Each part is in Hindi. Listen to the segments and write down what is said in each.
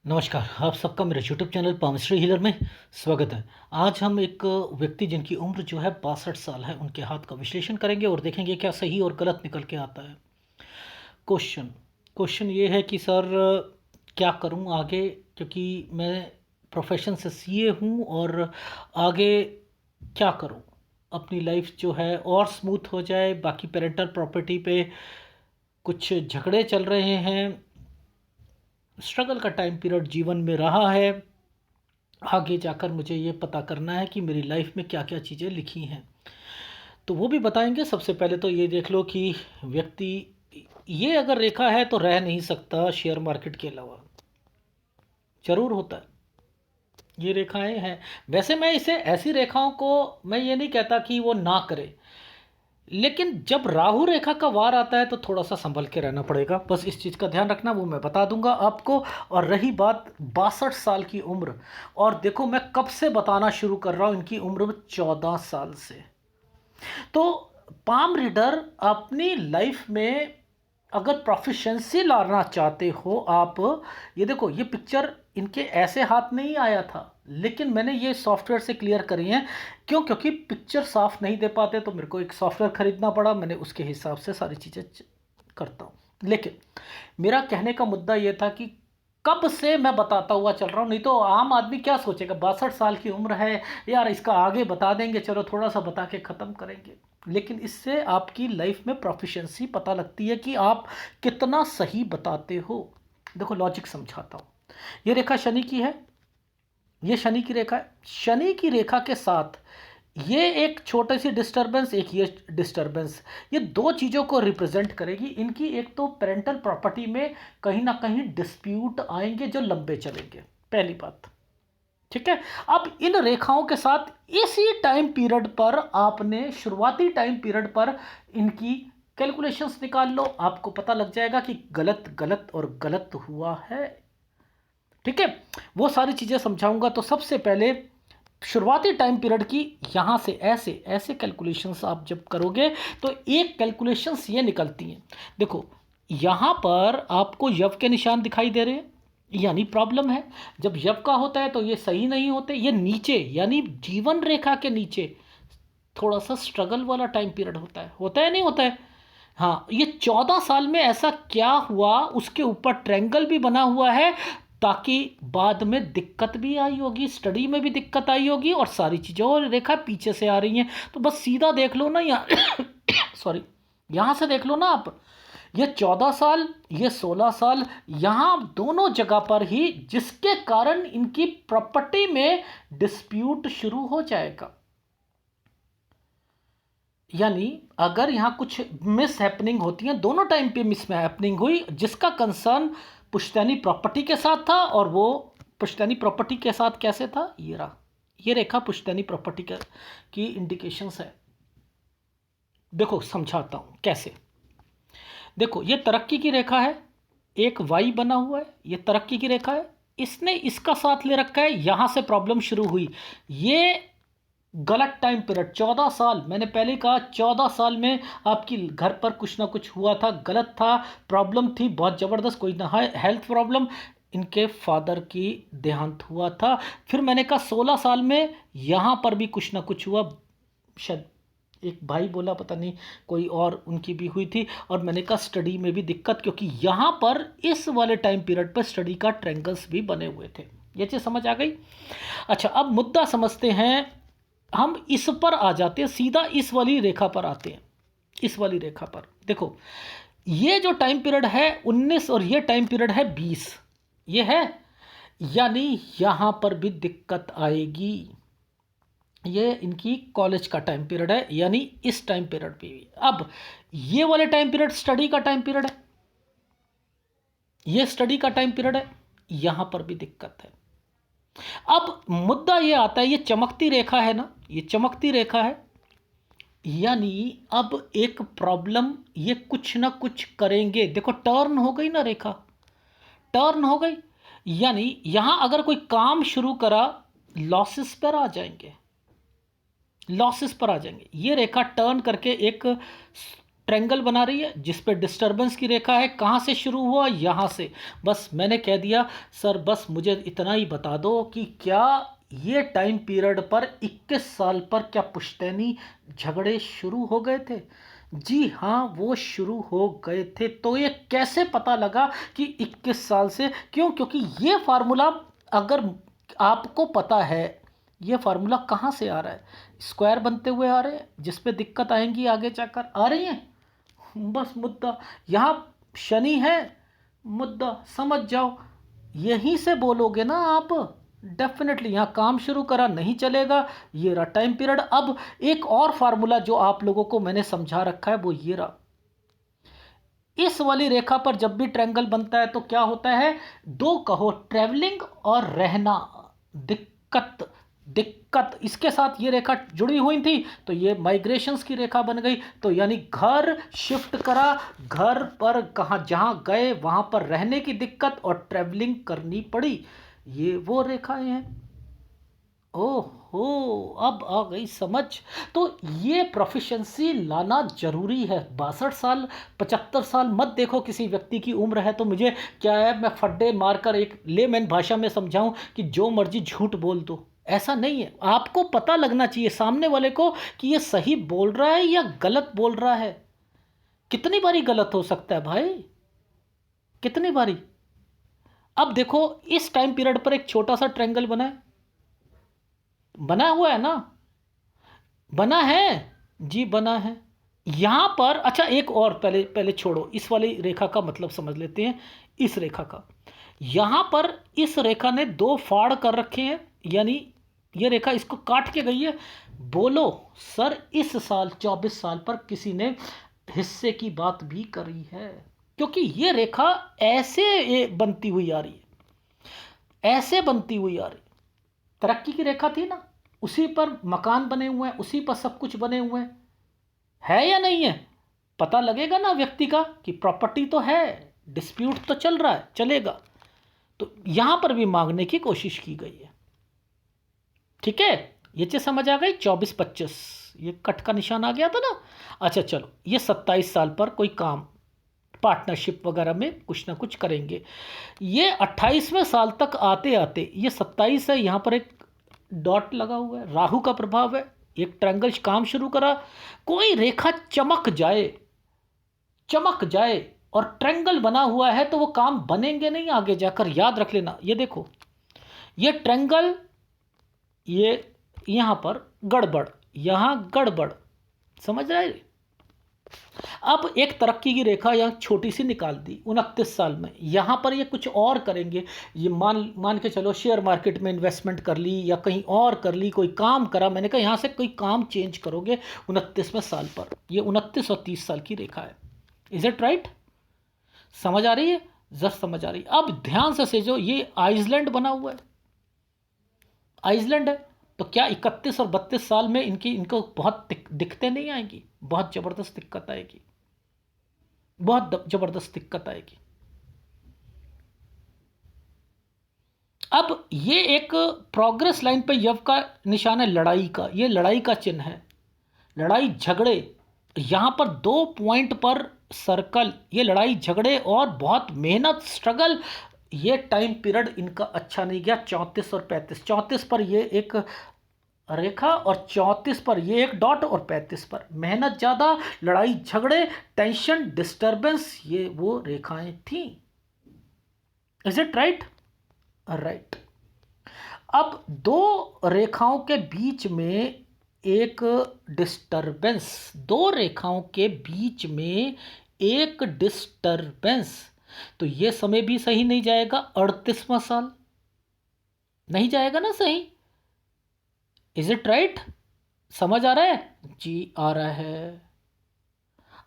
नमस्कार, आप सबका मेरे यूट्यूब चैनल पामिस्ट्री हीलर में स्वागत है। आज हम एक व्यक्ति जिनकी उम्र जो है 62 साल है, उनके हाथ का विश्लेषण करेंगे और देखेंगे क्या सही और गलत निकल के आता है। क्वेश्चन क्वेश्चन ये है कि सर क्या करूं आगे, क्योंकि मैं प्रोफेशन से सीए हूं और आगे क्या करूं, अपनी लाइफ जो है और स्मूथ हो जाए। बाकी पेरेंटल प्रॉपर्टी पे कुछ झगड़े चल रहे हैं, स्ट्रगल का टाइम पीरियड जीवन में रहा है। आगे जाकर मुझे ये पता करना है कि मेरी लाइफ में क्या क्या चीज़ें लिखी हैं, तो वो भी बताएंगे। सबसे पहले तो ये देख लो कि व्यक्ति ये अगर रेखा है तो रह नहीं सकता शेयर मार्केट के अलावा, जरूर होता है। ये रेखाएं हैं। वैसे मैं इसे ऐसी रेखाओं को मैं ये नहीं कहता कि वो ना करे, लेकिन जब राहु रेखा का वार आता है तो थोड़ा सा संभल के रहना पड़ेगा। बस इस चीज़ का ध्यान रखना, वो मैं बता दूंगा आपको। और रही बात 62 साल की उम्र, और देखो मैं कब से बताना शुरू कर रहा हूँ, इनकी उम्र 14 साल से। तो पाम रीडर अपनी लाइफ में अगर प्रोफिशेंसी लाना चाहते हो आप, ये देखो ये पिक्चर इनके ऐसे हाथ नहीं आया था, लेकिन मैंने ये सॉफ्टवेयर से क्लियर करी है। क्यों? क्योंकि पिक्चर साफ नहीं दे पाते तो मेरे को एक सॉफ्टवेयर खरीदना पड़ा, मैंने उसके हिसाब से सारी चीज़ें करता हूँ। लेकिन मेरा कहने का मुद्दा ये था कि कब से मैं बताता हुआ चल रहा हूँ, नहीं तो आम आदमी क्या सोचेगा, 62 साल की उम्र है यार, इसका आगे बता देंगे, चलो थोड़ा सा बता के ख़त्म करेंगे। लेकिन इससे आपकी लाइफ में प्रोफिशिएंसी पता लगती है कि आप कितना सही बताते हो। देखो लॉजिक समझाता हूँ। ये रेखा शनि की है, ये शनि की रेखा है। शनि की रेखा के साथ ये एक छोटी सी डिस्टरबेंस, एक ये डिस्टरबेंस, ये दो चीज़ों को रिप्रेजेंट करेगी। इनकी एक तो पेरेंटल प्रॉपर्टी में कहीं ना कहीं डिस्प्यूट आएंगे जो लंबे चलेंगे, पहली बात। ठीक है। अब इन रेखाओं के साथ इसी टाइम पीरियड पर आपने, शुरुआती टाइम पीरियड पर इनकी कैलकुलेशंस निकाल लो, आपको पता लग जाएगा कि गलत गलत और गलत हुआ है। ठीक है, वो सारी चीज़ें समझाऊंगा। तो सबसे पहले शुरुआती टाइम पीरियड की यहां से ऐसे ऐसे कैलकुलेशंस आप जब करोगे तो एक कैलकुलेशंस ये निकलती हैं। देखो यहां पर आपको यव के निशान दिखाई दे रहे हैं, यानी प्रॉब्लम है। जब यव का होता है तो ये सही नहीं होते, ये नीचे यानी जीवन रेखा के नीचे थोड़ा सा स्ट्रगल वाला टाइम पीरियड होता है नहीं होता है। हाँ, ये 14 साल में ऐसा क्या हुआ, उसके ऊपर ट्रैंगल भी बना हुआ है, ताकि बाद में दिक्कत भी आई होगी, स्टडी में भी दिक्कत आई होगी और सारी चीज़ें। और रेखा पीछे से आ रही हैं, तो बस सीधा देख लो ना यहाँ सॉरी, यहाँ से देख लो ना आप, ये 14 साल, ये 16 साल, यहाँ दोनों जगह पर ही, जिसके कारण इनकी प्रॉपर्टी में डिस्प्यूट शुरू हो जाएगा। यानी अगर यहाँ कुछ मिस हैपनिंग होती है, दोनों टाइम पे मिस हैपनिंग हुई, जिसका कंसर्न पुश्तैनी प्रॉपर्टी के साथ था, और वो पुश्तैनी प्रॉपर्टी के साथ कैसे था, ये रहा, ये रेखा पुश्तैनी प्रॉपर्टी की इंडिकेशंस है। देखो समझाता हूँ कैसे। देखो ये तरक्की की रेखा है, एक वाई बना हुआ है, ये तरक्की की रेखा है, इसने इसका साथ ले रखा है, यहां से प्रॉब्लम शुरू हुई। ये गलत टाइम पीरियड 14 साल, मैंने पहले कहा 14 साल में आपकी घर पर कुछ ना कुछ हुआ था, गलत था, प्रॉब्लम थी बहुत ज़बरदस्त, कोई ना हेल्थ प्रॉब्लम, इनके फादर की देहांत हुआ था। फिर मैंने कहा 16 साल में यहाँ पर भी कुछ ना कुछ हुआ, शायद एक भाई बोला, पता नहीं कोई और उनकी भी हुई थी। और मैंने कहा स्टडी में भी दिक्कत, क्योंकि यहाँ पर इस वाले टाइम पीरियड पर स्टडी का ट्रैंगल्स भी बने हुए थे। ये चीज़ समझ आ गई। अच्छा, अब मुद्दा समझते हैं, हम इस पर आ जाते हैं, सीधा इस वाली रेखा पर आते हैं। इस वाली रेखा पर देखो, ये जो टाइम पीरियड है 19 और ये टाइम पीरियड है 20, ये है, यानी यहां पर भी दिक्कत आएगी। ये इनकी कॉलेज का टाइम पीरियड है, यानी इस टाइम पीरियड पे भी। अब ये वाले टाइम पीरियड स्टडी का टाइम पीरियड है, ये स्टडी का टाइम पीरियड है, यहां पर भी दिक्कत है। अब मुद्दा ये आता है, ये चमकती रेखा है ना, ये चमकती रेखा है, यानी अब एक प्रॉब्लम, ये कुछ ना कुछ करेंगे। देखो टर्न हो गई ना रेखा, टर्न हो गई, यानी यहां अगर कोई काम शुरू करा, लॉसेस पर आ जाएंगे, लॉसेस पर आ जाएंगे। ये रेखा टर्न करके एक ट्रायंगल बना रही है जिस पे डिस्टरबेंस की रेखा है। कहाँ से शुरू हुआ? यहाँ से। बस मैंने कह दिया सर, बस मुझे इतना ही बता दो कि क्या ये टाइम पीरियड पर 21 साल पर क्या पुश्तैनी झगड़े शुरू हो गए थे? जी हाँ, वो शुरू हो गए थे। तो ये कैसे पता लगा कि 21 साल से? क्यों? क्योंकि ये फार्मूला अगर आपको पता है, ये फार्मूला कहाँ से आ रहा है? स्क्वायर बनते हुए आ रहे हैं, जिस पे दिक्कत आएंगी आगे जाकर, आ रही हैं। बस मुद्दा यहाँ शनि है, मुद्दा समझ जाओ। यहीं से बोलोगे ना आप, डेफिनेटली यहाँ काम शुरू करा नहीं चलेगा। ये रहा टाइम पीरियड। अब एक और फार्मूला जो आप लोगों को मैंने समझा रखा है वो ये रहा। इस वाली रेखा पर जब भी ट्रायंगल बनता है तो क्या होता है? दो कहो, ट्रैवलिंग और रहना, दिक्कत दिक्कत। इसके साथ ये रेखा जुड़ी हुई थी तो ये माइग्रेशंस की रेखा बन गई। तो यानी घर शिफ्ट करा, घर पर कहाँ जहाँ गए वहाँ पर रहने की दिक्कत और ट्रैवलिंग करनी पड़ी। ये वो रेखाएं हैं। ओहो, अब आ गई समझ। तो ये प्रोफिशेंसी लाना जरूरी है। 62 साल, 75 साल मत देखो किसी व्यक्ति की उम्र है तो मुझे क्या है, मैं फड्डे मारकर एक लेमैन भाषा में समझाऊं कि जो मर्जी झूठ बोल दो। ऐसा नहीं है। आपको पता लगना चाहिए सामने वाले को कि ये सही बोल रहा है या गलत बोल रहा है। कितनी बारी गलत हो सकता है भाई, कितनी बारी। अब देखो, इस टाइम पीरियड पर एक छोटा सा ट्रायंगल बना है, बना हुआ है ना? बना है जी, बना है। यहां पर अच्छा एक और, पहले पहले छोड़ो, इस वाली रेखा का मतलब समझ लेते हैं। इस रेखा का, यहां पर इस रेखा ने दो फाड़ कर रखे हैं, यानी ये रेखा इसको काट के गई है। बोलो सर, इस साल 24 साल पर किसी ने हिस्से की बात भी करी है? क्योंकि ये रेखा ऐसे बनती हुई आ रही है, ऐसे बनती हुई आ रही। तरक्की की रेखा थी ना, उसी पर मकान बने हुए हैं, उसी पर सब कुछ बने हुए हैं। है या नहीं है? पता लगेगा ना व्यक्ति का कि प्रॉपर्टी तो है, डिस्प्यूट तो चल रहा है, चलेगा। तो यहां पर भी मांगने की कोशिश की गई है। ठीक है, ये चीज समझ आ गई। 24-25 ये कट का निशान आ गया था ना। अच्छा चलो, ये 27 साल पर कोई काम, पार्टनरशिप वगैरह में कुछ ना कुछ करेंगे। ये 28वें साल तक आते आते, ये 27 है, यहाँ पर एक डॉट लगा हुआ है, राहु का प्रभाव है। एक ट्रायंगल काम शुरू करा, कोई रेखा चमक जाए, चमक जाए और ट्रायंगल बना हुआ है तो वो काम बनेंगे नहीं आगे जाकर, याद रख लेना। ये देखो, ये ट्रायंगल, ये यहां पर गड़बड़, यहां गड़बड़, समझ रहे? अब एक तरक्की की रेखा यहाँ छोटी सी निकाल दी 29 साल में। यहाँ पर ये कुछ और करेंगे। ये मान मान के चलो शेयर मार्केट में इन्वेस्टमेंट कर ली या कहीं और कर ली, कोई काम करा। मैंने कहा यहाँ से कोई काम चेंज करोगे 29वें साल पर। ये 29 और 30 साल की रेखा है। Is it right? समझ आ रही है? जस्ट समझ आ रही है। अब ध्यान से जो ये आइसलैंड बना हुआ है, आइसलैंड है, तो क्या 31 और 32 साल में इनको बहुत दिक्कतें नहीं आएंगी? बहुत ज़बरदस्त दिक्कत आएगी, बहुत ज़बरदस्त दिक्कत आएगी। अब ये एक प्रोग्रेस लाइन पे यव का निशान है, लड़ाई का। ये लड़ाई का चिन्ह है, लड़ाई झगड़े। यहाँ पर 2 पॉइंट पर सर्कल, ये लड़ाई झगड़े और बहुत मेहनत, स्ट्रगल। ये टाइम पीरियड इनका अच्छा नहीं गया। 34 और 35, 34 पर ये एक रेखा और 34 पर ये एक डॉट और 35 पर मेहनत ज़्यादा, लड़ाई झगड़े, टेंशन, डिस्टर्बेंस, ये वो रेखाएं थी। Is it right? राइट। अब दो रेखाओं के बीच में एक डिस्टर्बेंस, दो रेखाओं के बीच में एक डिस्टर्बेंस। तो ये समय भी सही नहीं जाएगा। 38वां साल नहीं जाएगा ना सही। Is it right? समझ आ रहा है जी? आ रहा है।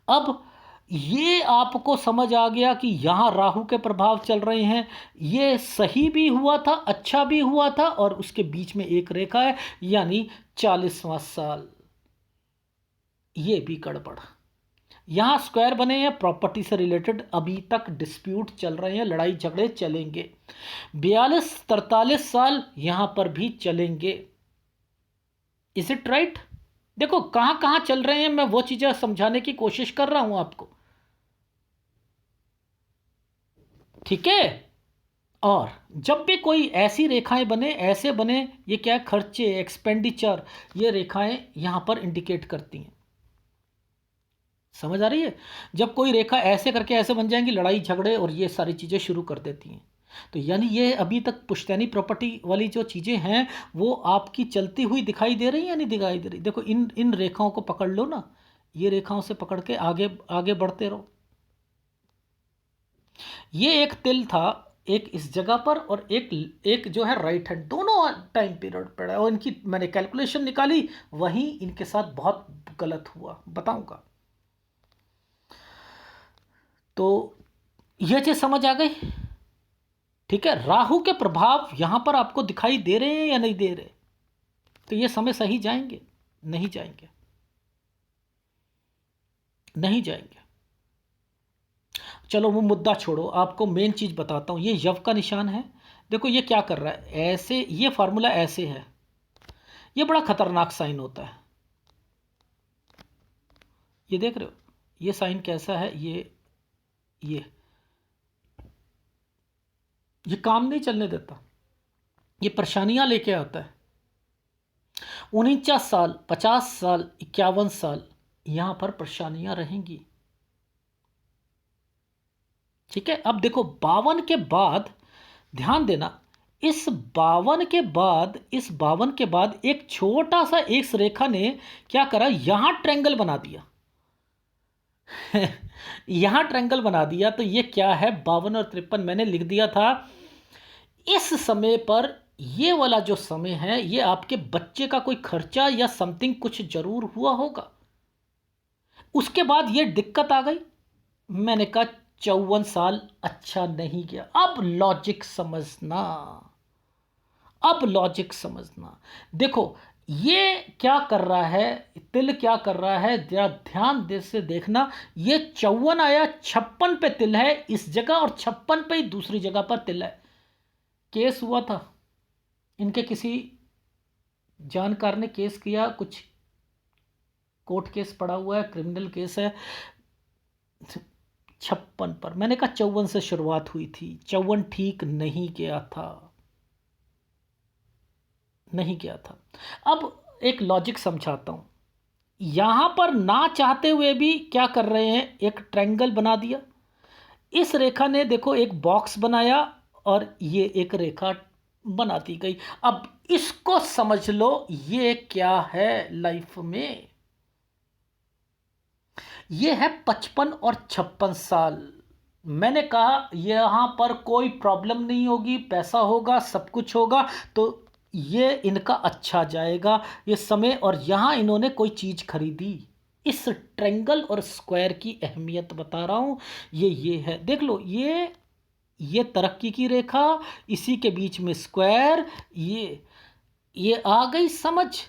अब ये आपको समझ आ गया कि यहाँ राहु के प्रभाव चल रहे हैं। ये सही भी हुआ था, अच्छा भी हुआ था, और उसके बीच में एक रेखा है, यानी 40वां साल। ये भी गड़बड़। यहाँ स्क्वायर बने हैं, प्रॉपर्टी से रिलेटेड अभी तक डिस्प्यूट चल रहे हैं, लड़ाई झगड़े चलेंगे। 42-43 साल यहाँ पर भी चलेंगे। Is it right? देखो कहाँ कहाँ चल रहे हैं, मैं वो चीज़ें समझाने की कोशिश कर रहा हूं आपको। ठीक है। और जब भी कोई ऐसी रेखाएं बने, ऐसे बने, ये क्या है, खर्चे, एक्सपेंडिचर, ये रेखाएं यहां पर इंडिकेट करती हैं। समझ आ रही है? जब कोई रेखा ऐसे करके ऐसे बन जाएंगी, लड़ाई झगड़े और ये सारी चीज़ें शुरू कर देती हैं। तो यानी ये अभी तक पुश्तैनी प्रॉपर्टी वाली जो चीज़ें हैं वो आपकी चलती हुई दिखाई दे रही है या नहीं दिखाई दे रही? देखो इन इन रेखाओं को पकड़ लो ना, ये रेखाओं से पकड़ के आगे आगे बढ़ते रहो। ये एक तिल था, एक इस जगह पर और एक एक जो है राइट हैंड, दोनों टाइम पीरियड पर है, और इनकी मैंने कैलकुलेशन निकाली, वहीं इनके साथ बहुत गलत हुआ, बताऊंगा। तो यह चीज समझ आ गई? ठीक है। राहु के प्रभाव यहां पर आपको दिखाई दे रहे हैं या नहीं दे रहे? तो ये समय सही जाएंगे? नहीं जाएंगे, नहीं जाएंगे। चलो वो मुद्दा छोड़ो, आपको मेन चीज बताता हूं। ये यव का निशान है। देखो ये क्या कर रहा है, ऐसे ये फार्मूला ऐसे है, ये बड़ा खतरनाक साइन होता है। ये देख रहे हो ये साइन कैसा है? ये ये काम नहीं चलने देता, ये परेशानियां लेके आता है। 49 साल, 50 साल, 51 साल यहां पर परेशानियां रहेंगी। ठीक है। अब देखो 52 के बाद, ध्यान देना, इस 52 के बाद एक छोटा सा इस रेखा ने क्या करा, यहां ट्रायंगल बना दिया। यहां ट्रायंगल बना दिया। तो ये क्या है, 52 और 53 मैंने लिख दिया था। इस समय पर ये वाला जो समय है, ये आपके बच्चे का कोई खर्चा या समथिंग कुछ जरूर हुआ होगा। उसके बाद ये दिक्कत आ गई। मैंने कहा 54 साल अच्छा नहीं गया। अब लॉजिक समझना, अब लॉजिक समझना। देखो ये क्या कर रहा है, तिल क्या कर रहा है, जरा ध्यान दे से देखना। ये 54 आया, 56 पे तिल है इस जगह, और 56 पे ही दूसरी जगह पर तिल है। केस हुआ था इनके, किसी जानकार ने केस किया, कुछ कोर्ट केस पड़ा हुआ है, क्रिमिनल केस है 56 पर। मैंने कहा 54 से शुरुआत हुई थी, 54 ठीक नहीं गया था, नहीं गया था। अब एक लॉजिक समझाता हूं। यहां पर ना चाहते हुए भी क्या कर रहे हैं, एक ट्रायंगल बना दिया। इस रेखा ने देखो एक बॉक्स बनाया, और ये एक रेखा बना दी गई। अब इसको समझ लो, ये क्या है लाइफ में, ये है 55 और 56 साल। मैंने कहा यहां पर कोई प्रॉब्लम नहीं होगी, पैसा होगा, सब कुछ होगा, तो ये इनका अच्छा जाएगा ये समय। और यहां इन्होंने कोई चीज खरीदी। इस ट्रायंगल और स्क्वायर की अहमियत बता रहा हूं। ये है, देख लो, ये तरक्की की रेखा, इसी के बीच में स्क्वायर, ये आ गई समझ।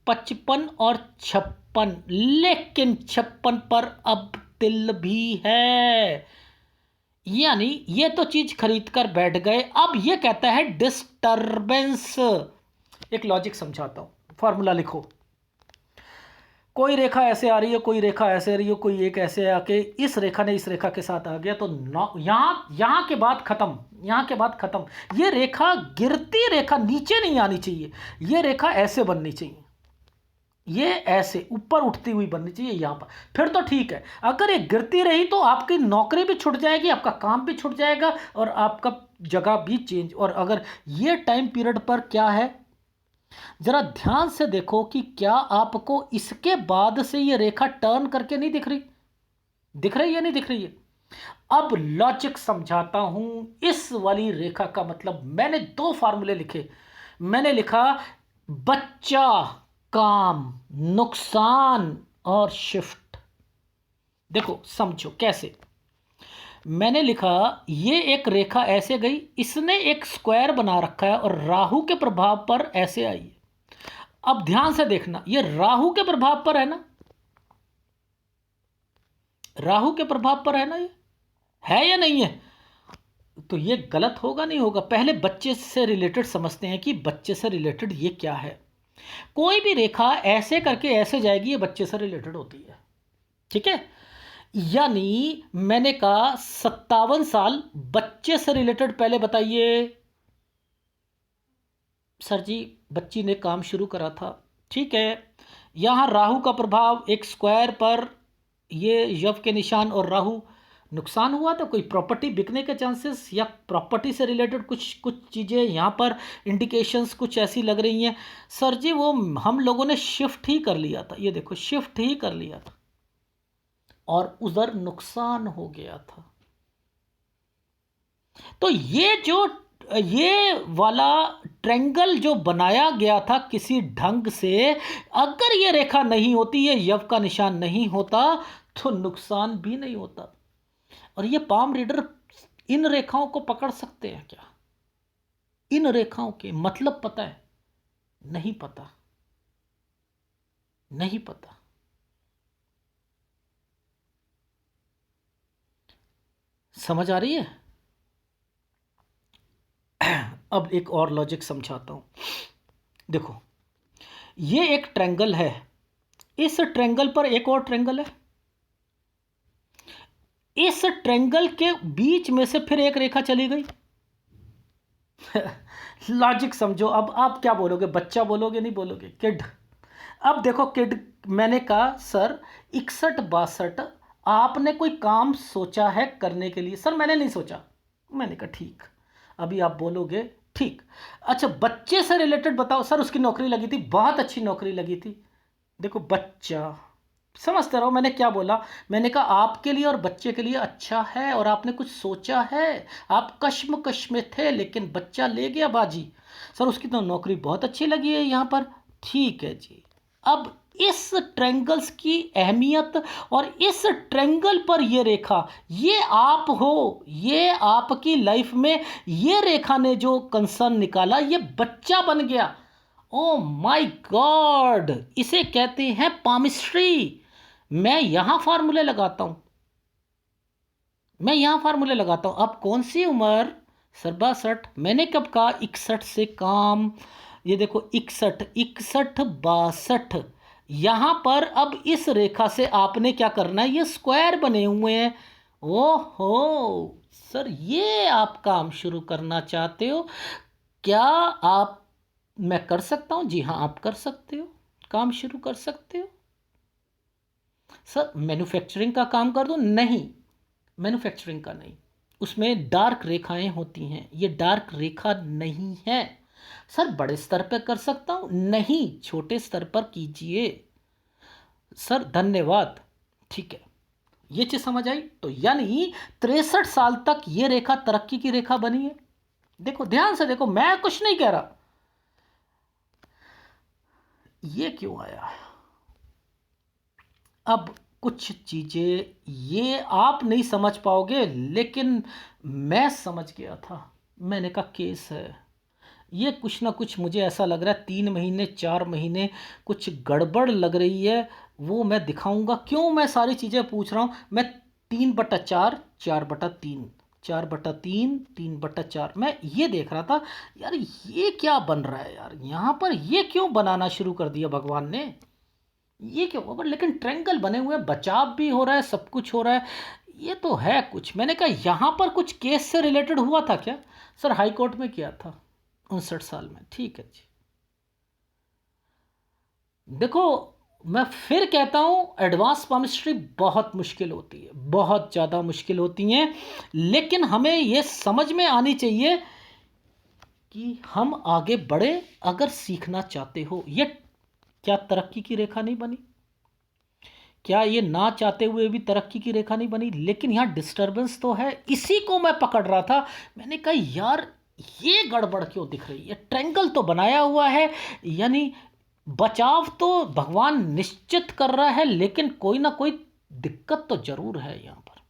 55 और 56, लेकिन 56 पर अब तिल भी है। यानी ये तो चीज खरीद कर बैठ गए, अब ये कहता है डिस्टरबेंस। एक लॉजिक समझाता हूं, फॉर्मूला लिखो। कोई रेखा ऐसे आ रही है, कोई रेखा ऐसे आ रही है, कोई एक ऐसे आके इस रेखा ने इस रेखा के साथ आ गया, तो यहां यहां के बाद खत्म, यहां के बाद खत्म। ये रेखा, गिरती रेखा नीचे नहीं आनी चाहिए, ये रेखा ऐसे बननी चाहिए, ये ऐसे ऊपर उठती हुई बननी चाहिए यहां पर, फिर तो ठीक है। अगर ये गिरती रही तो आपकी नौकरी भी छूट जाएगी, आपका काम भी छूट जाएगा, और आपका जगह भी चेंज। और अगर ये टाइम पीरियड पर क्या है, जरा ध्यान से देखो कि क्या आपको इसके बाद से ये रेखा टर्न करके नहीं दिख रही, दिख रही है नहीं दिख रही है? अब लॉजिक समझाता हूं। इस वाली रेखा का मतलब, मैंने दो फार्मूले लिखे। मैंने लिखा बच्चा, काम, नुकसान और शिफ्ट। देखो समझो कैसे। मैंने लिखा ये एक रेखा ऐसे गई, इसने एक स्क्वायर बना रखा है और राहु के प्रभाव पर ऐसे आई है। अब ध्यान से देखना, ये राहु के प्रभाव पर है ना, राहु के प्रभाव पर है ना, ये है या नहीं है? तो ये गलत होगा नहीं होगा? पहले बच्चे से रिलेटेड समझते हैं कि बच्चे से रिलेटेड ये क्या है। कोई भी रेखा ऐसे करके ऐसे जाएगी, ये बच्चे से रिलेटेड होती है, ठीक है। यानी मैंने कहा 57 साल बच्चे से रिलेटेड, पहले बताइए सर जी। बच्ची ने काम शुरू करा था, ठीक है। यहाँ राहु का प्रभाव, एक स्क्वायर पर ये यव के निशान और राहु, नुकसान हुआ तो कोई प्रॉपर्टी बिकने के चांसेस या प्रॉपर्टी से रिलेटेड कुछ कुछ चीज़ें यहाँ पर इंडिकेशंस कुछ ऐसी लग रही हैं। सर जी वो हम लोगों ने शिफ्ट ही कर लिया था, ये देखो शिफ्ट ही कर लिया था और उधर नुकसान हो गया था। तो ये वाला ट्रेंगल जो बनाया गया था किसी ढंग से, अगर ये रेखा नहीं होती, ये यव का निशान नहीं होता, तो नुकसान भी नहीं होता। और ये पाम रीडर इन रेखाओं को पकड़ सकते हैं क्या? इन रेखाओं के मतलब पता है? नहीं पता, नहीं पता। समझ आ रही है? अब एक और लॉजिक समझाता हूं। देखो, ये एक ट्रायंगल है, इस ट्रायंगल पर एक और ट्रायंगल है, इस ट्रायंगल के बीच में से फिर एक रेखा चली गई। लॉजिक समझो। अब आप क्या बोलोगे? बच्चा बोलोगे, नहीं बोलोगे? किड। अब देखो किड, मैंने कहा सर 61-62 आपने कोई काम सोचा है करने के लिए? सर मैंने नहीं सोचा। मैंने कहा ठीक। अभी आप बोलोगे ठीक, अच्छा बच्चे से रिलेटेड बताओ। सर उसकी नौकरी लगी थी, बहुत अच्छी नौकरी लगी थी। देखो बच्चा, समझते रहो मैंने क्या बोला। मैंने कहा आपके लिए और बच्चे के लिए अच्छा है और आपने कुछ सोचा है, आप कश्मकश में थे लेकिन बच्चा ले गया बाजी। सर उसकी तो नौकरी बहुत अच्छी लगी है यहाँ पर, ठीक है जी। अब इस ट्रायंगल्स की अहमियत और इस ट्रायंगल पर ये रेखा, ये आप हो, ये आपकी लाइफ में ये रेखा ने जो कंसर्न निकाला, ये बच्चा बन गया। ओ माय गॉड, इसे कहते हैं पामिस्ट्री। मैं यहां फार्मूले लगाता हूं, मैं यहां फार्मूले लगाता हूं। अब कौन सी उम्र? सर 62। मैंने कब कहा 61 से काम? ये देखो 61, 61, 62। यहां पर अब इस रेखा से आपने क्या करना है, ये स्क्वायर बने हुए हैं। ओहो सर, ये आप काम शुरू करना चाहते हो? क्या आप, मैं कर सकता हूं? जी हाँ आप कर सकते हो, काम शुरू कर सकते हो। सर मैन्युफैक्चरिंग का काम कर दो? नहीं, मैन्युफैक्चरिंग का नहीं, उसमें डार्क रेखाएं होती हैं, ये डार्क रेखा नहीं है। सर बड़े स्तर पर कर सकता हूं? नहीं, छोटे स्तर पर कीजिए। सर धन्यवाद, ठीक है। ये चीज समझ आई? तो यानी 63 साल तक ये रेखा तरक्की की रेखा बनी है। देखो ध्यान से देखो, मैं कुछ नहीं कह रहा। ये क्यों आया? अब कुछ चीज़ें ये आप नहीं समझ पाओगे, लेकिन मैं समझ गया था। मैंने कहा केस है ये, कुछ ना कुछ मुझे ऐसा लग रहा है 3 महीने 4 महीने कुछ गड़बड़ लग रही है। वो मैं दिखाऊंगा क्यों मैं सारी चीज़ें पूछ रहा हूँ। मैं 3/4, 4/3, 4/3, 3/4 मैं ये देख रहा था। यार ये क्या बन रहा है यार, यहाँ पर ये क्यों बनाना शुरू कर दिया भगवान ने? ये क्या हुआ? लेकिन ट्रायंगल बने हुए हैं, बचाव भी हो रहा है, सब कुछ हो रहा है, ये तो है कुछ। मैंने कहा यहाँ पर कुछ केस से रिलेटेड हुआ था क्या? सर हाई कोर्ट में किया था 59 साल में, ठीक है जी। देखो मैं फिर कहता हूँ एडवांस पामिस्ट्री बहुत मुश्किल होती है, बहुत ज़्यादा मुश्किल होती हैं, लेकिन हमें ये समझ में आनी चाहिए कि हम आगे बढ़े अगर सीखना चाहते हो। ये क्या तरक्की की रेखा नहीं बनी? क्या ये ना चाहते हुए भी तरक्की की रेखा नहीं बनी? लेकिन यहाँ डिस्टरबेंस तो है, इसी को मैं पकड़ रहा था। मैंने कहा यार ये गड़बड़ क्यों दिख रही है? ट्रायंगल तो बनाया हुआ है, यानी बचाव तो भगवान निश्चित कर रहा है, लेकिन कोई ना कोई दिक्कत तो जरूर है यहाँ पर।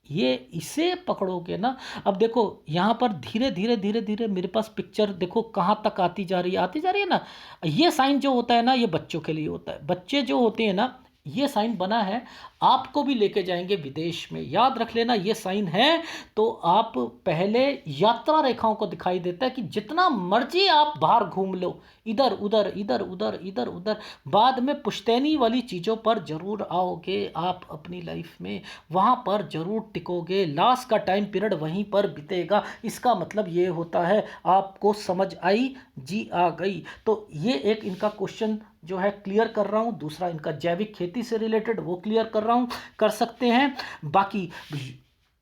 ये इसे पकड़ोगे ना। अब देखो यहाँ पर धीरे धीरे धीरे धीरे मेरे पास पिक्चर देखो कहाँ तक आती जा रही है, आती जा रही है ना। ये साइन जो होता है ना, ये बच्चों के लिए होता है। बच्चे जो होते हैं ना, ये साइन बना है, आपको भी लेके जाएंगे विदेश में, याद रख लेना ये साइन है। तो आप पहले यात्रा रेखाओं को दिखाई देता है कि जितना मर्जी आप बाहर घूम लो, इधर उधर इधर उधर इधर उधर, बाद में पुश्तैनी वाली चीज़ों पर जरूर आओगे आप अपनी लाइफ में, वहाँ पर जरूर टिकोगे, लास्ट का टाइम पीरियड वहीं पर बीतेगा। इसका मतलब ये होता है, आपको समझ आई, जी आ गई। तो ये एक इनका क्वेश्चन जो है क्लियर कर रहा हूँ। दूसरा इनका जैविक खेती से रिलेटेड वो क्लियर कर रहा हूँ, कर सकते हैं। बाकी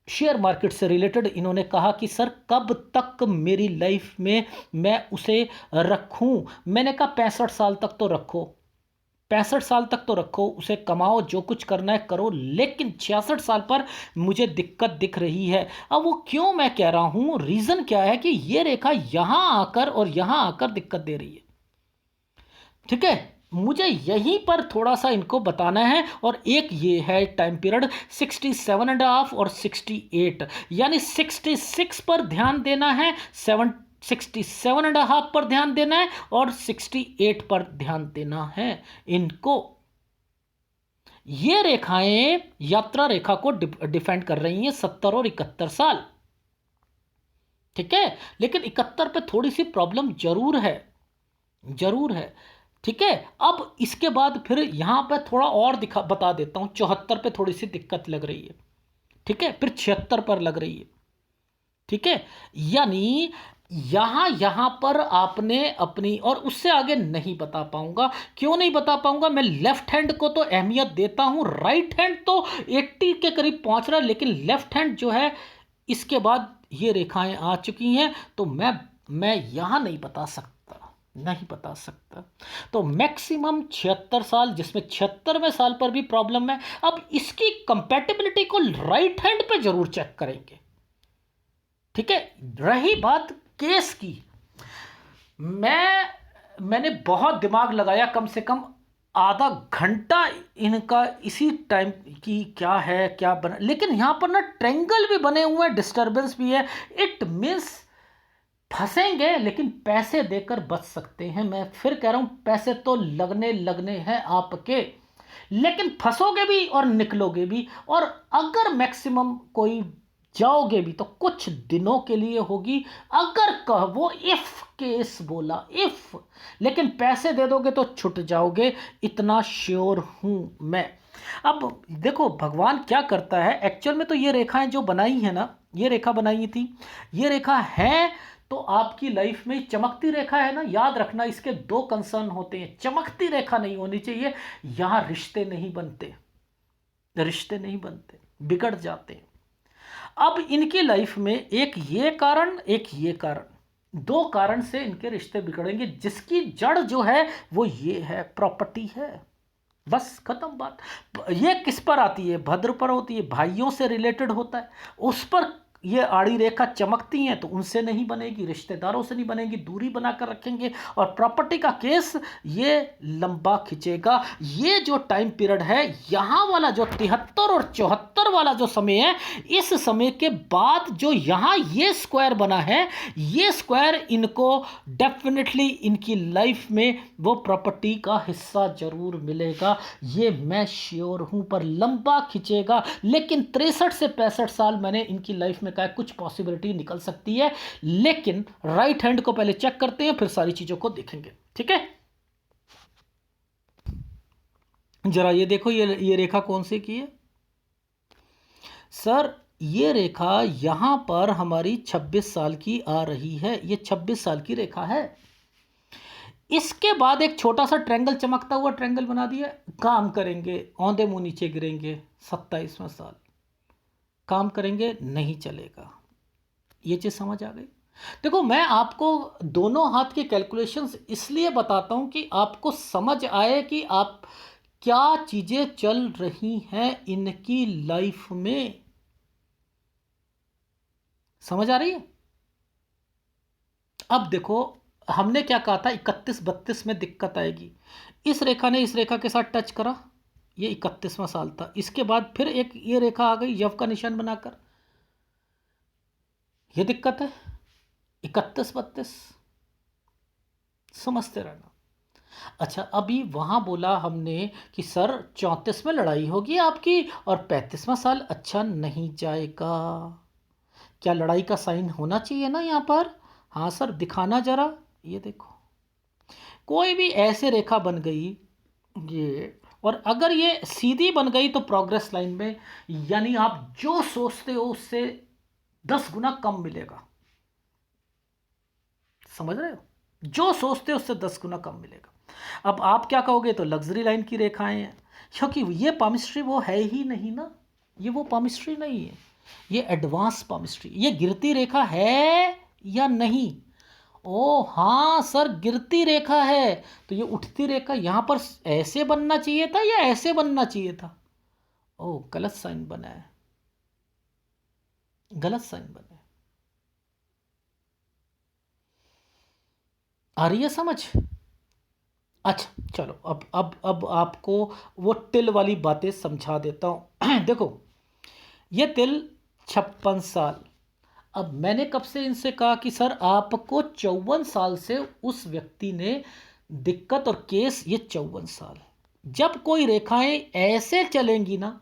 शेयर मार्केट से रिलेटेड इन्होंने कहा कि सर कब तक मेरी लाइफ में मैं उसे रखूं। मैंने कहा 65 साल तक तो रखो, 65 साल तक तो रखो, उसे कमाओ, जो कुछ करना है करो, लेकिन 66 साल पर मुझे दिक्कत दिख रही है। अब वो क्यों मैं कह रहा हूं, रीजन क्या है कि ये रेखा यहां आकर और यहां आकर दिक्कत दे रही है। ठीक है, मुझे यहीं पर थोड़ा सा इनको बताना है। और एक ये है टाइम पीरियड 67.5 और 68, यानी 66 पर ध्यान देना है, 67.5 पर ध्यान देना है और 68 पर ध्यान देना है इनको। ये रेखाएं यात्रा रेखा को डिफेंड कर रही हैं 70 और 71 साल। ठीक है, लेकिन 71 पे थोड़ी सी प्रॉब्लम जरूर है, जरूर है। ठीक है, अब इसके बाद फिर यहां पे थोड़ा और दिखा बता देता हूं, 74 पे थोड़ी सी दिक्कत लग रही है। ठीक है, फिर 76 पर लग रही है। ठीक है, यानी यहां पर आपने अपनी, और उससे आगे नहीं बता पाऊंगा। क्यों नहीं बता पाऊंगा, मैं लेफ्ट हैंड को तो अहमियत देता हूं, राइट हैंड तो 80 के करीब पहुंच रहा है, लेकिन लेफ्ट हैंड जो है इसके बाद ये रेखाएं आ चुकी हैं, तो मैं यहां नहीं बता सकता, नहीं बता सकता। तो मैक्सिमम 76 साल, जिसमें 76वें साल पर भी प्रॉब्लम है। अब इसकी कंपैटिबिलिटी को राइट हैंड पे जरूर चेक करेंगे। ठीक है, रही बात केस की, मैंने बहुत दिमाग लगाया, कम से कम आधा घंटा इनका इसी टाइम की क्या है क्या बना, लेकिन यहां पर ना ट्रेंगल भी बने हुए हैं, डिस्टर्बेंस भी है। इट मीन्स फंसेंगे लेकिन पैसे देकर बच सकते हैं। मैं फिर कह रहा हूं, पैसे तो लगने लगने हैं आपके, लेकिन फंसोगे भी और निकलोगे भी। और अगर मैक्सिमम कोई जाओगे भी तो कुछ दिनों के लिए होगी। अगर कह वो इफ केस बोला, इफ, लेकिन पैसे दे दोगे तो छुट जाओगे, इतना श्योर हूं मैं। अब देखो भगवान क्या करता है, एक्चुअल में तो ये रेखाएं जो बनाई है ना, ये रेखा बनाई थी, ये रेखा है तो आपकी लाइफ में चमकती रेखा है ना। याद रखना, इसके दो कंसर्न होते हैं, चमकती रेखा नहीं होनी चाहिए, यहां रिश्ते नहीं बनते, रिश्ते नहीं बनते, बिगड़ जाते हैं। अब इनकी लाइफ में एक ये कारण, एक ये कारण, दो कारण से इनके रिश्ते बिगड़ेंगे, जिसकी जड़ जो है वो ये है, प्रॉपर्टी है। बस खत्म बात। ये किस पर आती है, भद्र पर होती है, भाइयों से रिलेटेड होता है, उस पर ये आड़ी रेखा चमकती हैं तो उनसे नहीं बनेगी, रिश्तेदारों से नहीं बनेगी, दूरी बनाकर रखेंगे। और प्रॉपर्टी का केस ये लंबा खिंचेगा। ये जो टाइम पीरियड है, यहाँ वाला जो 73 और 74 वाला जो समय है, इस समय के बाद जो यहाँ ये स्क्वायर बना है, ये स्क्वायर इनको डेफिनेटली इनकी लाइफ में वो प्रॉपर्टी का हिस्सा जरूर मिलेगा, ये मैं श्योर हूं। पर लंबा खिंचेगा, लेकिन 63 से 65 साल मैंने इनकी लाइफ में कहा कुछ पॉसिबिलिटी निकल सकती है। लेकिन राइट हैंड को पहले चेक करते हैं, फिर सारी चीजों को देखेंगे। ठीक है, जरा ये देखो, ये रेखा कौन सी की है सर, ये रेखा यहां पर हमारी 26 साल की आ रही है, ये 26 साल की रेखा है। इसके बाद एक छोटा सा ट्रेंगल, चमकता हुआ ट्रेंगल बना दिया, काम करेंगे, औंधे मुंह नीचे गिरेंगे, 27वां साल काम करेंगे, नहीं चलेगा। ये चीज समझ आ गई। देखो, मैं आपको दोनों हाथ के कैलकुलेशंस इसलिए बताता हूं कि आपको समझ आए कि आप क्या चीजें चल रही हैं इनकी लाइफ में। समझ आ रही है। अब देखो, हमने क्या कहा था, 31-32 में दिक्कत आएगी। इस रेखा ने इस रेखा के साथ टच करा, ये 31वां साल था। इसके बाद फिर एक ये रेखा आ गई यव का निशान बनाकर, ये दिक्कत है। 31-32 समझते रहना। अच्छा, अभी वहाँ बोला हमने कि सर 34 में लड़ाई होगी आपकी और 35वां साल अच्छा नहीं जाएगा। क्या लड़ाई का साइन होना चाहिए ना यहाँ पर? हाँ सर, दिखाना जरा। ये देखो, कोई भी ऐसे रेखा बन गई ये, और अगर ये सीधी बन गई तो प्रोग्रेस लाइन में, यानी आप जो सोचते हो उससे 10 गुना कम मिलेगा। समझ रहे हो? जो सोचते हो उससे 10 गुना कम मिलेगा। अब आप क्या कहोगे, तो लग्जरी लाइन की रेखाएं हैं, क्योंकि ये पामिस्ट्री वो है ही नहीं ना। ये वो पामिस्ट्री नहीं है, ये एडवांस पामिस्ट्री। ये गिरती रेखा है या नहीं? ओ हाँ सर, गिरती रेखा है। तो ये उठती रेखा यहां पर ऐसे बनना चाहिए था या ऐसे बनना चाहिए था? ओ, गलत साइन बना है, गलत साइन बना है। आ रही है समझ? अच्छा चलो, अब आपको वो तिल वाली बातें समझा देता हूं। देखो, ये तिल 56 साल। अब मैंने कब से इनसे कहा कि सर आपको 54 साल से उस व्यक्ति ने दिक्कत और केस, ये 54 साल। जब कोई रेखाएं ऐसे चलेंगी ना,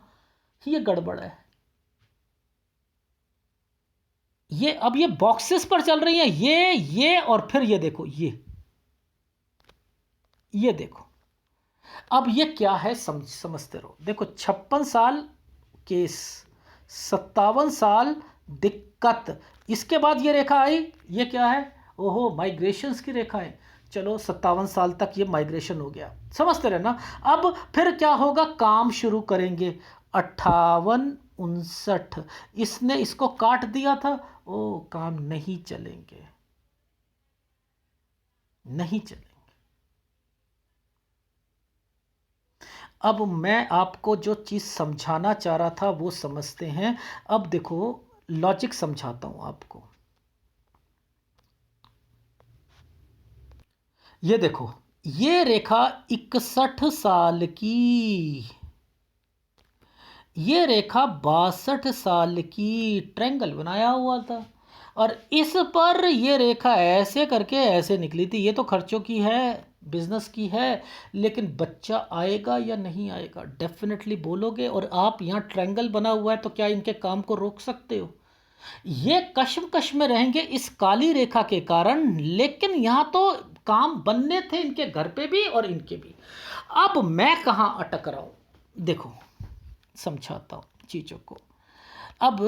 ये गड़बड़ है। ये अब ये बॉक्सेस पर चल रही हैं, ये और फिर ये देखो, ये देखो। अब ये क्या है, समझते रहो। देखो, 56 साल केस, 57 साल दिक्कत। इसके बाद ये रेखा आई, ये क्या है? ओहो, माइग्रेशंस की रेखा है। चलो, 57 साल तक ये माइग्रेशन हो गया, समझते रहे ना। अब फिर क्या होगा, काम शुरू करेंगे। 58, 59, इसने इसको काट दिया था। ओ, काम नहीं चलेंगे, नहीं चलेंगे। अब मैं आपको जो चीज़ समझाना चाह रहा था वो समझते हैं। अब देखो, लॉजिक समझाता हूं आपको। ये देखो, ये रेखा 61 साल की, ये रेखा 62 साल की, ट्रायंगल बनाया हुआ था। और इस पर ये रेखा ऐसे करके ऐसे निकली थी। ये तो खर्चों की है, बिजनेस की है, लेकिन बच्चा आएगा या नहीं आएगा? डेफिनेटली बोलोगे। और आप यहाँ ट्रायंगल बना हुआ है, तो क्या इनके काम को रोक सकते हो? ये कश्मकश में रहेंगे इस काली रेखा के कारण, लेकिन यहां तो काम बनने थे इनके घर पे भी और इनके भी। अब मैं कहां अटक रहा हूं, देखो समझाता हूं चीजों को। अब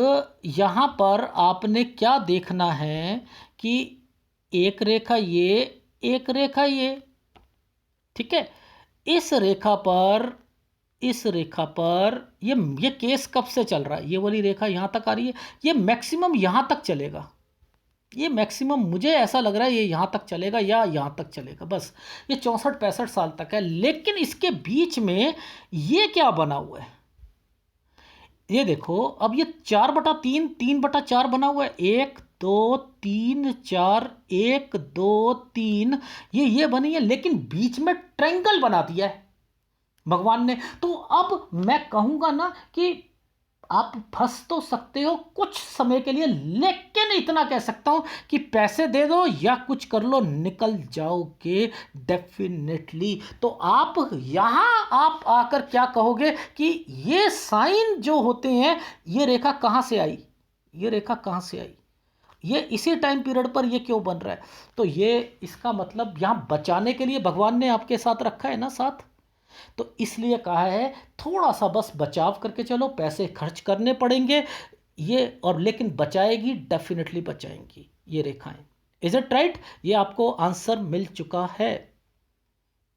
यहां पर आपने क्या देखना है कि एक रेखा ये, एक रेखा ये, ठीक है। इस रेखा पर, इस रेखा पर ये केस कब से चल रहा है? ये वाली रेखा यहां तक आ रही है, ये मैक्सिमम यहां तक चलेगा। ये मैक्सिमम मुझे ऐसा लग रहा है ये यहां तक चलेगा या यहां तक चलेगा, बस। ये 64-65 साल तक है। लेकिन इसके बीच में ये क्या बना हुआ है, ये देखो। अब ये 4/3, 3/4 बना हुआ है। 1 2 3 4, 1 2 3, ये बनी है, लेकिन बीच में ट्रायंगल बना दिया है भगवान ने। तो अब मैं कहूंगा ना कि आप फंस तो सकते हो कुछ समय के लिए, लेकिन इतना कह सकता हूं कि पैसे दे दो या कुछ कर लो, निकल जाओगे डेफिनेटली। तो आप यहां आप आकर क्या कहोगे कि ये साइन जो होते हैं, ये रेखा कहां से आई, ये रेखा कहां से आई, ये इसी टाइम पीरियड पर ये क्यों बन रहा है? तो ये, इसका मतलब यहां बचाने के लिए भगवान ने आपके साथ रखा है ना साथ। तो इसलिए कहा है थोड़ा सा बस बचाव करके चलो, पैसे खर्च करने पड़ेंगे ये, और लेकिन बचाएगी, डेफिनेटली बचाएंगी ये रेखाएं। Is it right? ये आपको आंसर मिल चुका है,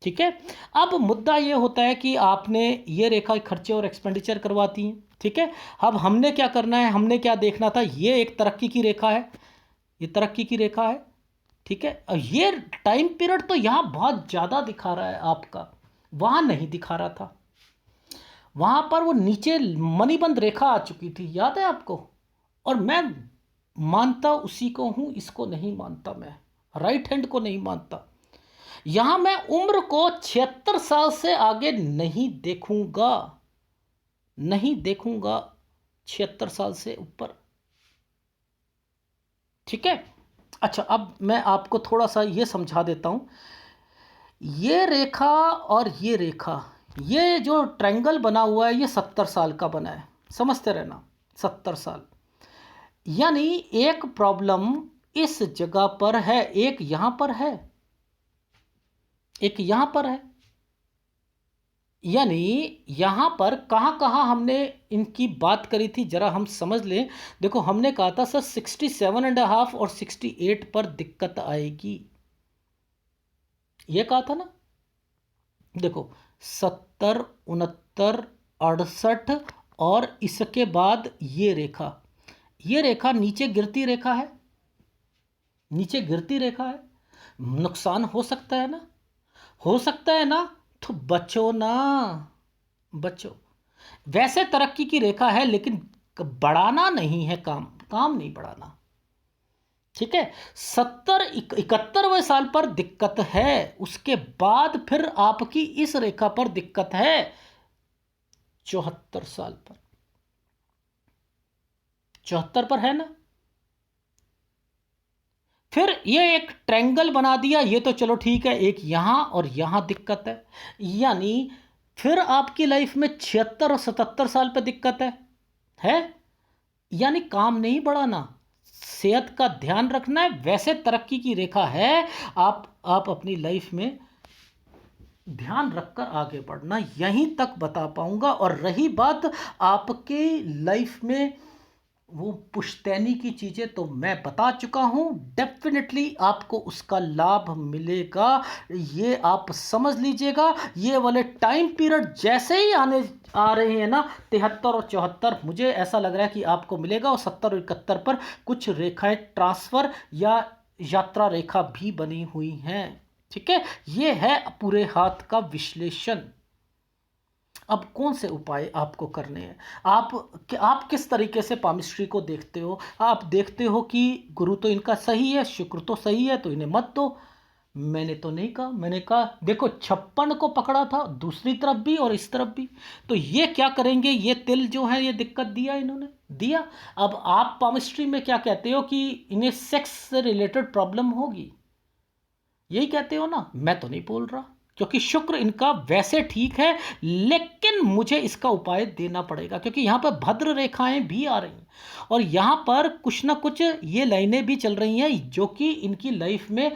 ठीक है। अब मुद्दा ये होता है कि आपने ये रेखा खर्चे और एक्सपेंडिचर करवाती हैं, ठीक है। अब हमने क्या करना है, हमने क्या देखना था, ये एक तरक्की की रेखा है, ये तरक्की की रेखा है, ठीक है। और ये टाइम पीरियड तो यहां बहुत ज़्यादा दिखा रहा है आपका, वहां नहीं दिखा रहा था। वहां पर वो नीचे मणिबंध रेखा आ चुकी थी, याद है आपको? और मैं मानता उसी को हूं, इसको नहीं मानता, मैं राइट हैंड को नहीं मानता। यहां मैं उम्र को 76 साल से आगे नहीं देखूंगा, नहीं देखूंगा 76 साल से ऊपर, ठीक है। अच्छा, अब मैं आपको थोड़ा सा ये समझा देता हूं। ये रेखा और ये रेखा, ये जो ट्रायंगल बना हुआ है ये 70 साल का बना है, समझते रहना, 70 साल। यानी एक प्रॉब्लम इस जगह पर है, एक यहां पर है, एक यहां पर है। यानी यहां पर कहां कहां हमने इनकी बात करी थी, जरा हम समझ लें। देखो हमने कहा था सर 67.5 और 68 पर दिक्कत आएगी, ये कहा था ना। देखो 70, 69, 68 और इसके बाद ये रेखा, ये रेखा नीचे गिरती रेखा है, नीचे गिरती रेखा है। नुकसान हो सकता है ना, हो सकता है ना, तो बचो ना, बचो। वैसे तरक्की की रेखा है लेकिन बढ़ाना नहीं है, काम काम नहीं बढ़ाना, ठीक है। 71वें साल पर दिक्कत है, उसके बाद फिर आपकी इस रेखा पर दिक्कत है 74 साल पर, 74 पर है ना। फिर ये एक ट्रायंगल बना दिया, ये तो चलो ठीक है, एक यहां और यहां दिक्कत है। यानी फिर आपकी लाइफ में 76 और 77 साल पे दिक्कत है। यानी काम नहीं बढ़ाना, सेहत का ध्यान रखना है, वैसे तरक्की की रेखा है। आप अपनी लाइफ में ध्यान रखकर आगे बढ़ना, यहीं तक बता पाऊंगा। और रही बात आपके लाइफ में वो पुश्तैनी की चीज़ें, तो मैं बता चुका हूँ, डेफिनेटली आपको उसका लाभ मिलेगा, ये आप समझ लीजिएगा। ये वाले टाइम पीरियड जैसे ही आने आ रहे हैं ना, 73 और 74, मुझे ऐसा लग रहा है कि आपको मिलेगा। और 70 और 71 पर कुछ रेखाएं ट्रांसफ़र या यात्रा रेखा भी बनी हुई हैं, ठीक है। ये है पूरे हाथ का विश्लेषण। अब कौन से उपाय आपको करने हैं, आप किस तरीके से पामिस्ट्री को देखते हो। आप देखते हो कि गुरु तो इनका सही है, शुक्र तो सही है, तो इन्हें मत दो। मैंने तो नहीं कहा, मैंने कहा देखो 56 को पकड़ा था दूसरी तरफ भी और इस तरफ भी, तो ये क्या करेंगे, ये तिल जो है ये दिक्कत दिया, इन्होंने दिया। अब आप पामिस्ट्री में क्या कहते हो कि इन्हें सेक्स से रिलेटेड प्रॉब्लम होगी, यही कहते हो ना। मैं तो नहीं बोल रहा, क्योंकि शुक्र इनका वैसे ठीक है, लेकिन मुझे इसका उपाय देना पड़ेगा, क्योंकि यहां पर भद्र रेखाएं भी आ रही हैं और यहां पर कुछ ना कुछ ये लाइनें भी चल रही हैं जो कि इनकी लाइफ में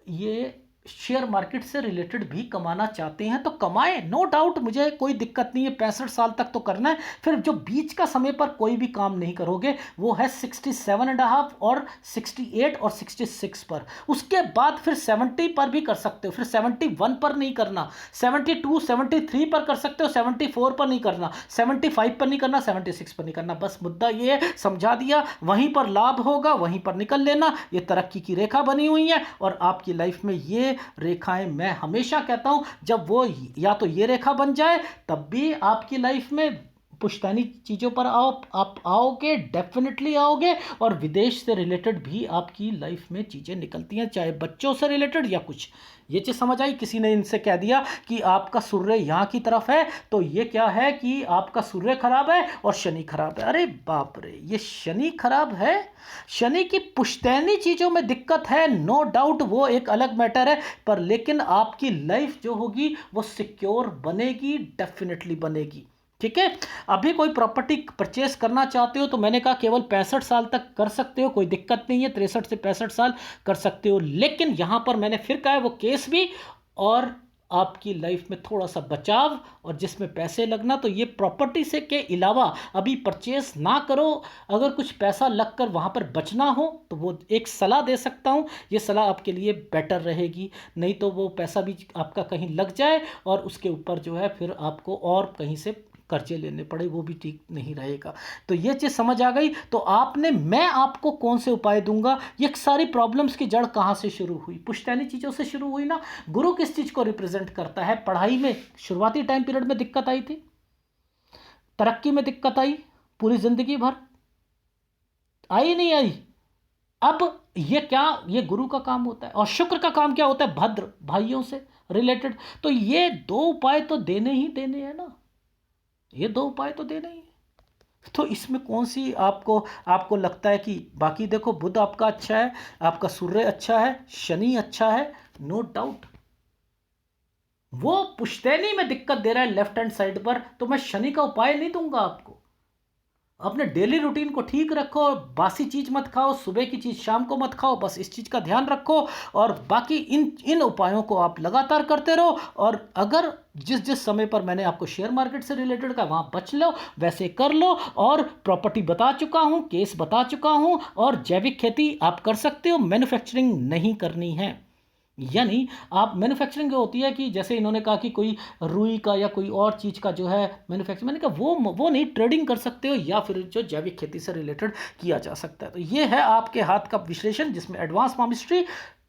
ये शेयर मार्केट से रिलेटेड भी कमाना चाहते हैं, तो कमाए, नो डाउट, मुझे कोई दिक्कत नहीं है। 65 साल तक तो करना है। फिर जो बीच का समय पर कोई भी काम नहीं करोगे, वो है 67.5 और 68 और 66 पर। उसके बाद फिर 70 पर भी कर सकते हो, फिर 71 पर नहीं करना, 72 73 पर कर सकते हो, 74 पर नहीं करना, 75 पर नहीं करना, 76 पर नहीं करना। बस मुद्दा ये है, समझा दिया। वहीं पर लाभ होगा, वहीं पर निकल लेना। ये तरक्की की रेखा बनी हुई है और आपकी लाइफ में ये रेखाएं, मैं हमेशा कहता हूं, जब वो या तो ये रेखा बन जाए तब भी आपकी लाइफ में पुश्तैनी चीज़ों पर आप आओगे, डेफिनेटली आओगे। और विदेश से रिलेटेड भी आपकी लाइफ में चीज़ें निकलती हैं, चाहे बच्चों से रिलेटेड या कुछ। ये चीज़ समझ आई। किसी ने इनसे कह दिया कि आपका सूर्य यहाँ की तरफ है, तो ये क्या है कि आपका सूर्य खराब है और शनि खराब है। अरे बाप रे, ये शनि खराब है, शनि की पुश्तैनी चीज़ों में दिक्कत है, नो डाउट, वो एक अलग मैटर है। पर लेकिन आपकी लाइफ जो होगी वो सिक्योर बनेगी, डेफिनेटली बनेगी, ठीक है। अभी कोई प्रॉपर्टी परचेस करना चाहते हो तो मैंने कहा केवल 65 साल तक कर सकते हो, कोई दिक्कत नहीं है, 63 से 65 साल कर सकते हो। लेकिन यहां पर मैंने फिर कहा है वो केस भी और आपकी लाइफ में थोड़ा सा बचाव और जिसमें पैसे लगना, तो ये प्रॉपर्टी से के अलावा अभी परचेस ना करो। अगर कुछ पैसा लगकर वहां पर बचना हो तो वो एक सलाह दे सकता हूं, ये सलाह आपके लिए बेटर रहेगी। नहीं तो वो पैसा भी आपका कहीं लग जाए और उसके ऊपर जो है फिर आपको और कहीं से कर्जे लेने पड़े, वो भी ठीक नहीं रहेगा। तो ये चीज़ समझ आ गई। तो मैं आपको कौन से उपाय दूंगा। ये सारी प्रॉब्लम्स की जड़ कहाँ से शुरू हुई, पुश्तैनी चीज़ों से शुरू हुई ना। गुरु किस चीज़ को रिप्रेजेंट करता है, पढ़ाई में शुरुआती टाइम पीरियड में दिक्कत आई थी, तरक्की में दिक्कत आई, पूरी जिंदगी भर आई नहीं आई। अब ये क्या, ये गुरु का काम होता है और शुक्र का काम क्या होता है, भद्र भाइयों से रिलेटेड। तो ये दो उपाय तो देने ही देने हैं ना, ये दो उपाय तो देने ही हैं। तो इसमें कौन सी आपको आपको लगता है कि बाकी देखो, बुध आपका अच्छा है, आपका सूर्य अच्छा है, शनि अच्छा है, नो डाउट, वो पुश्तैनी में दिक्कत दे रहा है लेफ्ट हैंड साइड पर, तो मैं शनि का उपाय नहीं दूंगा आपको। अपने डेली रूटीन को ठीक रखो, बासी चीज मत खाओ, सुबह की चीज शाम को मत खाओ, बस इस चीज का ध्यान रखो। और बाकी इन इन उपायों को आप लगातार करते रहो। और अगर जिस जिस समय पर मैंने आपको शेयर मार्केट से रिलेटेड का वहां बच लो, वैसे कर लो। और प्रॉपर्टी बता चुका हूं, केस बता चुका हूं, और जैविक खेती आप कर सकते हो, मैन्युफैक्चरिंग नहीं करनी है। यानी आप मैन्युफैक्चरिंग जो होती है कि जैसे इन्होंने कहा कि कोई रुई का या कोई और चीज़ का जो है मैन्युफैक्चरिंग, मैंने कहा वो नहीं, ट्रेडिंग कर सकते हो या फिर जो जैविक खेती से रिलेटेड किया जा सकता है। तो ये है आपके हाथ का विश्लेषण, जिसमें एडवांस पामिस्ट्री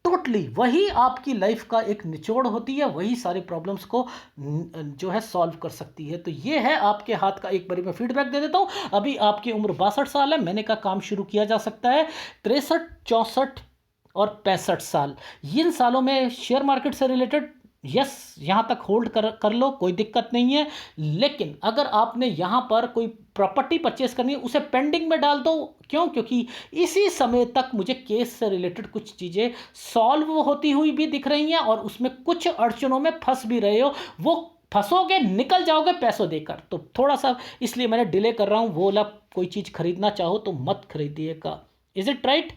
टोटली वही आपकी लाइफ का एक निचोड़ होती है, वही सारी प्रॉब्लम्स को जो है सॉल्व कर सकती है। तो ये है आपके हाथ का। एक बार मैं फीडबैक दे देता हूँ। अभी आपकी उम्र 62 साल है, मैंने कहा काम शुरू किया जा सकता है 63, 64 और 65 साल। इन सालों में शेयर मार्केट से रिलेटेड यस यहाँ तक होल्ड कर लो, कोई दिक्कत नहीं है। लेकिन अगर आपने यहाँ पर कोई प्रॉपर्टी परचेस करनी है, उसे पेंडिंग में डाल दो। क्यों? क्योंकि इसी समय तक मुझे केस से रिलेटेड कुछ चीज़ें सॉल्व होती हुई भी दिख रही हैं, और उसमें कुछ अड़चनों में फंस भी रहे हो। वो फंसोगे, निकल जाओगे पैसों देकर। तो थोड़ा सा इसलिए मैंने डिले कर रहा हूँ। वो वाला कोई चीज़ खरीदना चाहो तो मत खरीदिएगा। Is it right?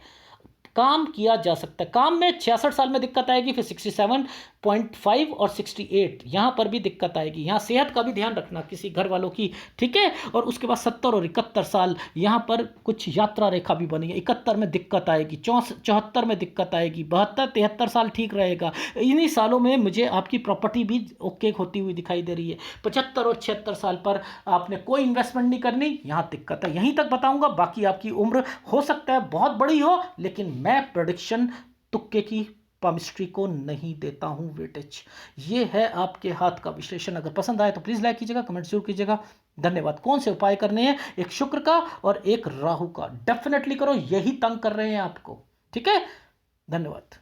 काम किया जा सकता है। काम में 66 साल में दिक्कत आएगी, फिर 67.5 और 68 यहाँ पर भी दिक्कत आएगी। यहाँ सेहत का भी ध्यान रखना किसी घर वालों की, ठीक है। और उसके बाद 70 और 71 साल यहाँ पर कुछ यात्रा रेखा भी बनी है। 71 में दिक्कत आएगी, 74 में दिक्कत आएगी, 72, 73 साल ठीक रहेगा। इन्हीं सालों में मुझे आपकी प्रॉपर्टी भी ओके होती हुई दिखाई दे रही है। 75 और 76 साल पर आपने कोई इन्वेस्टमेंट नहीं करनी, यहाँ दिक्कत है। यहीं तक बताऊंगा, बाकी आपकी उम्र हो सकता है बहुत बड़ी हो, लेकिन मैं प्रेडिक्शन तुक्के की पामिस्ट्री को नहीं देता हूं वेटेज। ये है आपके हाथ का विश्लेषण। अगर पसंद आए तो प्लीज लाइक कीजिएगा, कमेंट जरूर कीजिएगा। धन्यवाद। कौन से उपाय करने हैं? एक शुक्र का और एक राहु का। डेफिनेटली करो, यही तंग कर रहे हैं आपको, ठीक है। धन्यवाद।